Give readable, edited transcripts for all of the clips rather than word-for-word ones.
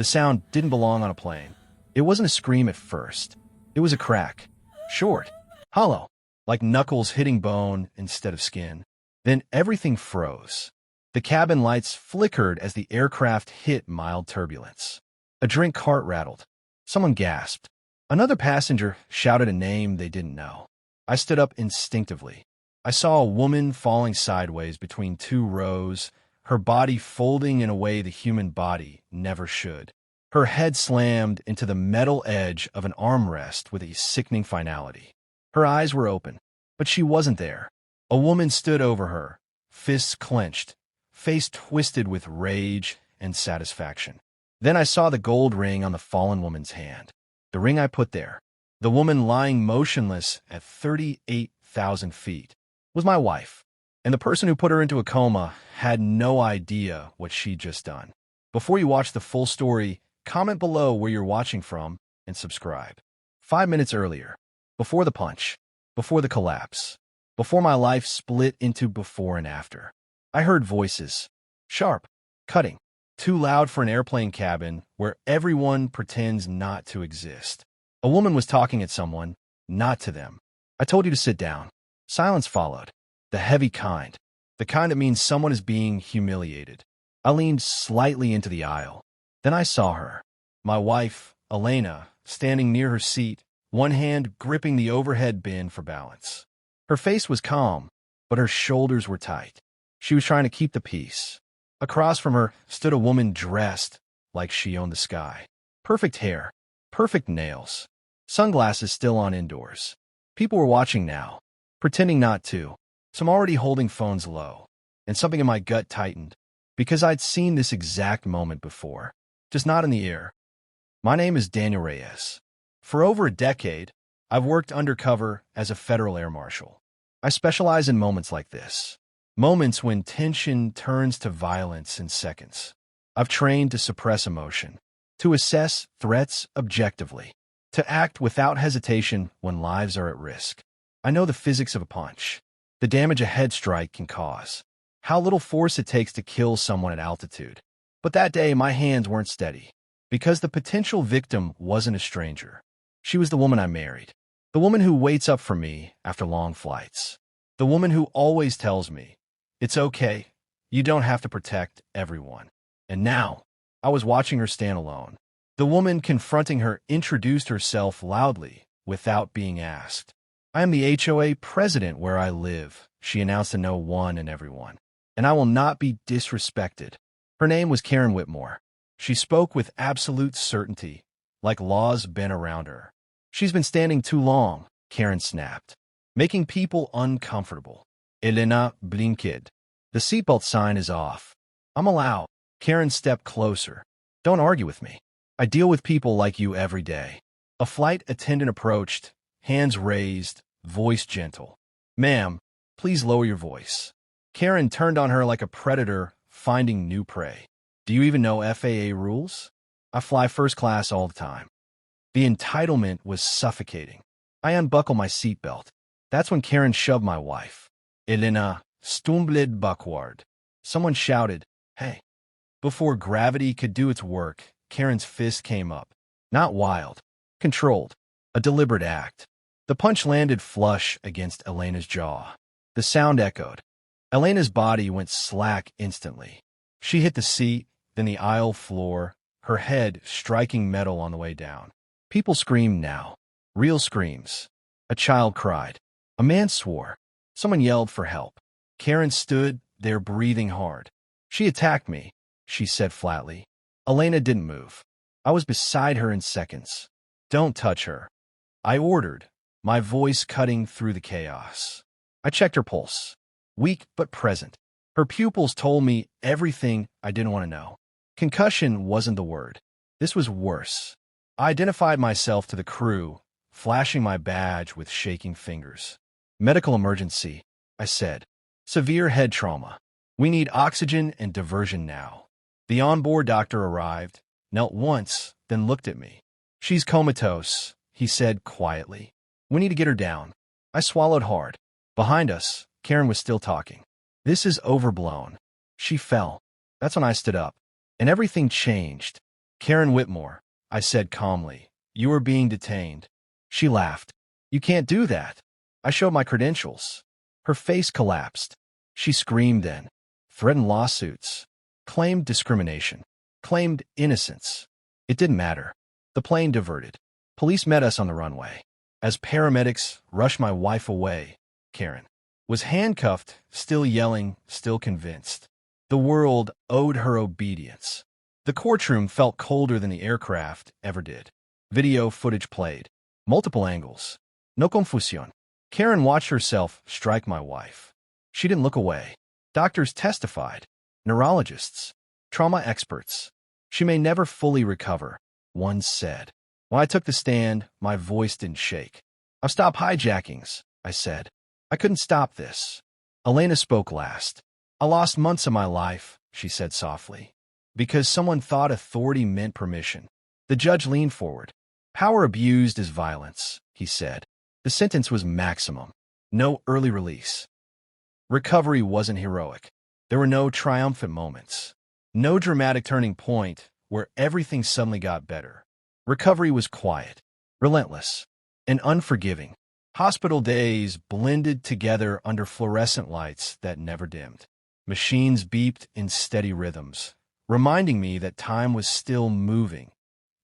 The sound didn't belong on a plane. It wasn't a scream at first. It was a crack. Short. Hollow. Like knuckles hitting bone instead of skin. Then everything froze. The cabin lights flickered as the aircraft hit mild turbulence. A drink cart rattled. Someone gasped. Another passenger shouted a name they didn't know. I stood up instinctively. I saw a woman falling sideways between two rows, her body folding in a way the human body never should. Her head slammed into the metal edge of an armrest with a sickening finality. Her eyes were open, but she wasn't there. A woman stood over her, fists clenched, face twisted with rage and satisfaction. Then I saw the gold ring on the fallen woman's hand. The ring I put there. The woman lying motionless at 38,000 feet was my wife, and the person who put her into a coma had no idea what she'd just done. Before you watch the full story, comment below where you're watching from and subscribe. 5 minutes earlier, before the punch, before the collapse, before my life split into before and after, I heard voices, sharp, cutting, too loud for an airplane cabin where everyone pretends not to exist. A woman was talking at someone, not to them. I told you to sit down. Silence followed. The heavy kind. The kind that means someone is being humiliated. I leaned slightly into the aisle. Then I saw her. My wife, Elena, standing near her seat, one hand gripping the overhead bin for balance. Her face was calm, but her shoulders were tight. She was trying to keep the peace. Across from her stood a woman dressed like she owned the sky. Perfect hair, perfect nails, sunglasses still on indoors. People were watching now, pretending not to, some already holding phones low, and something in my gut tightened, because I'd seen this exact moment before, just not in the air. My name is Daniel Reyes. For over a decade, I've worked undercover as a federal air marshal. I specialize in moments like this. Moments when tension turns to violence in seconds. I've trained to suppress emotion, to assess threats objectively, to act without hesitation when lives are at risk. I know the physics of a punch, the damage a head strike can cause, how little force it takes to kill someone at altitude. But that day, my hands weren't steady, because the potential victim wasn't a stranger. She was the woman I married, the woman who waits up for me after long flights, the woman who always tells me, "It's okay, you don't have to protect everyone." And now, I was watching her stand alone. The woman confronting her introduced herself loudly, without being asked. "I am the HOA president where I live," she announced to no one and everyone. "And I will not be disrespected." Her name was Karen Whitmore. She spoke with absolute certainty, like laws bent around her. "She's been standing too long," Karen snapped, making people uncomfortable. Elena blinked. "The seatbelt sign is off." "I'm allowed." Karen stepped closer. "Don't argue with me. I deal with people like you every day." A flight attendant approached, hands raised, voice gentle. "Ma'am, please lower your voice." Karen turned on her like a predator finding new prey. "Do you even know FAA rules?" "I fly first class all the time." The entitlement was suffocating. I unbuckled my seatbelt. That's when Karen shoved my wife. Elena stumbled backward. Someone shouted, "Hey." Before gravity could do its work, Karen's fist came up. Not wild, controlled, a deliberate act. The punch landed flush against Elena's jaw. The sound echoed. Elena's body went slack instantly. She hit the seat, then the aisle floor, her head striking metal on the way down. People screamed now. Real screams. A child cried. A man swore. Someone yelled for help. Karen stood there breathing hard. "She attacked me," she said flatly. Elena didn't move. I was beside her in seconds. "Don't touch her," I ordered, my voice cutting through the chaos. I checked her pulse. Weak but present. Her pupils told me everything I didn't want to know. Concussion wasn't the word. This was worse. I identified myself to the crew, flashing my badge with shaking fingers. "Medical emergency," I said. "Severe head trauma. We need oxygen and diversion now." The onboard doctor arrived, knelt once, then looked at me. "She's comatose," he said quietly. "We need to get her down." I swallowed hard. Behind us, Karen was still talking. "This is overblown." She fell. That's when I stood up. And everything changed. Karen Whitmore, I said calmly. You are being detained. She laughed. You can't do that. I showed my credentials. Her face collapsed. She screamed then, threatened lawsuits, claimed discrimination, claimed innocence. It didn't matter. The plane diverted. Police met us on the runway. As paramedics rushed my wife away, Karen was handcuffed, still yelling, still convinced. The world owed her obedience. The courtroom felt colder than the aircraft ever did. Video footage played. Multiple angles. No confusión. Karen watched herself strike my wife. She didn't look away. Doctors testified. Neurologists. Trauma experts. She may never fully recover, one said. When I took the stand, my voice didn't shake. I've stopped hijackings, I said. I couldn't stop this. Elena spoke last. I lost months of my life, she said softly, because someone thought authority meant permission. The judge leaned forward. Power abused is violence, he said. The sentence was maximum. No early release. Recovery wasn't heroic. There were no triumphant moments. No dramatic turning point where everything suddenly got better. Recovery was quiet, relentless, and unforgiving. Hospital days blended together under fluorescent lights that never dimmed. Machines beeped in steady rhythms, reminding me that time was still moving,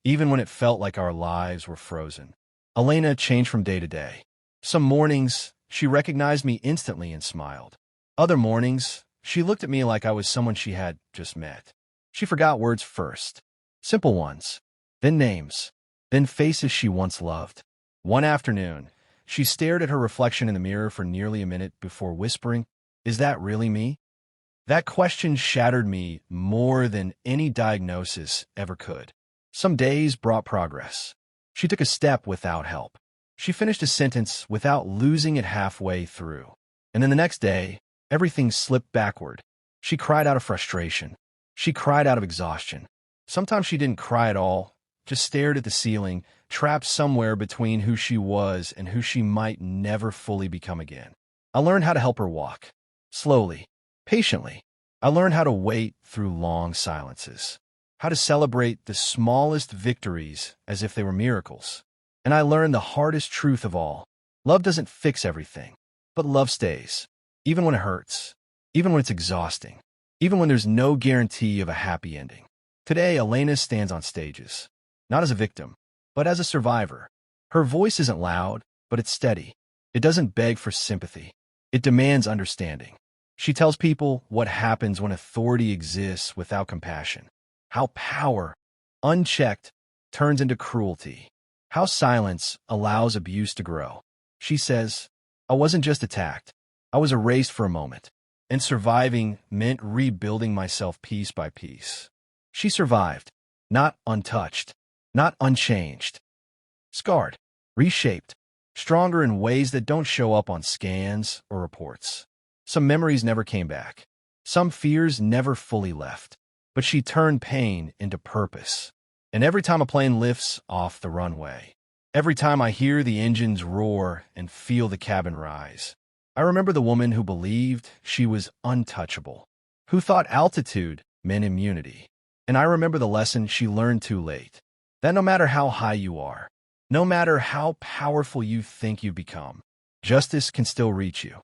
even when it felt like our lives were frozen. Elena changed from day to day. Some mornings, she recognized me instantly and smiled. Other mornings, she looked at me like I was someone she had just met. She forgot words first, simple ones, then names, then faces she once loved. One afternoon, she stared at her reflection in the mirror for nearly a minute before whispering, "Is that really me?" That question shattered me more than any diagnosis ever could. Some days brought progress. She took a step without help. She finished a sentence without losing it halfway through. And then the next day, everything slipped backward. She cried out of frustration. She cried out of exhaustion. Sometimes she didn't cry at all, just stared at the ceiling, trapped somewhere between who she was and who she might never fully become again. I learned how to help her walk. Slowly, patiently. I learned how to wait through long silences. How to celebrate the smallest victories as if they were miracles. And I learned the hardest truth of all. Love doesn't fix everything, but love stays. Even when it hurts. Even when it's exhausting. Even when there's no guarantee of a happy ending. Today, Elena stands on stages. Not as a victim, but as a survivor. Her voice isn't loud, but it's steady. It doesn't beg for sympathy. It demands understanding. She tells people what happens when authority exists without compassion. How power, unchecked, turns into cruelty. How silence allows abuse to grow. She says, I wasn't just attacked. I was erased for a moment. And surviving meant rebuilding myself piece by piece. She survived, not untouched. Not unchanged. Scarred, reshaped, stronger in ways that don't show up on scans or reports. Some memories never came back. Some fears never fully left. But she turned pain into purpose. And every time a plane lifts off the runway, every time I hear the engines roar and feel the cabin rise, I remember the woman who believed she was untouchable, who thought altitude meant immunity. And I remember the lesson she learned too late. That no matter how high you are, no matter how powerful you think you've become, justice can still reach you.